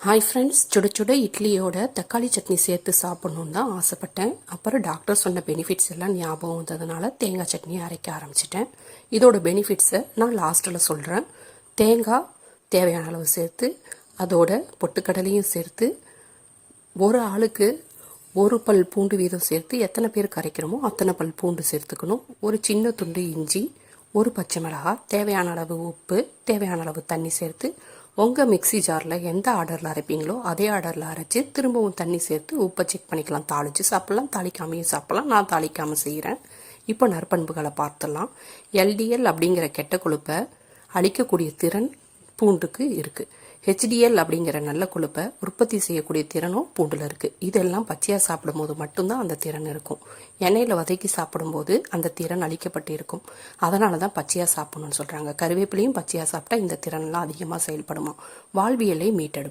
Hi friends, சுட சுட இட்லியோட தக்காளி சட்னி சேர்த்து சாப்பிட்ணுன்னு தான் ஆசைப்பட்டேன். அப்புறம் டாக்டர் சொன்ன பெனிஃபிட்ஸ் எல்லாம் ஞாபகம் வந்ததுனால தேங்காய் சட்னி அரைக்க ஆரம்பிச்சிட்டேன். இதோட பெனிஃபிட்ஸை நான் லாஸ்ட்டில் சொல்கிறேன். தேங்காய் தேவையான அளவு சேர்த்து அதோட பொட்டுக்கடலையும் சேர்த்து ஒரு ஆளுக்கு ஒரு பல் பூண்டு வீதம் சேர்த்து எத்தனை பேர் கரைக்கிறோமோ அத்தனை பல் பூண்டு சேர்த்துக்கணும். ஒரு சின்ன துண்டு இஞ்சி, ஒரு பச்சை மிளகாய், தேவையான அளவு உப்பு, தேவையான அளவு தண்ணி சேர்த்து உங்கள் மிக்சி ஜாரில் எந்த ஆர்டரில் அரைப்பீங்களோ அதே ஆர்டரில் அரைச்சி திரும்பவும் தண்ணி சேர்த்து உப்பை செக் பண்ணிக்கலாம். தாளித்து சாப்பிட்லாம், தாளிக்காமையும் சாப்பிட்லாம். நான் தாளிக்காமல் செய்கிறேன். இப்போ நற்பண்புகளை பார்த்துடலாம். எல்டிஎல் அப்படிங்கிற கெட்ட கொழுப்பை அழிக்கக்கூடிய திறன் பூண்டுக்கு இருக்குது. ஹெச்டிஎல் அப்படிங்கிற நல்ல கொழுப்பை உற்பத்தி செய்யக்கூடிய திறனும் பூண்டில் இருக்குது. இதெல்லாம் பச்சையாக சாப்பிடும்போது மட்டும்தான் அந்த திறன் இருக்கும். எண்ணெயில் வதக்கி சாப்பிடும்போது அந்த திறன் அழிக்கப்பட்டு இருக்கும். அதனால தான் பச்சையாக சாப்பிடணும்னு சொல்கிறாங்க. கருவேப்பிலையும் பச்சையாக சாப்பிட்டா இந்த திறனெல்லாம் அதிகமாக செயல்படுமா. வாழ்வியலை மீட்டெடுப்பு.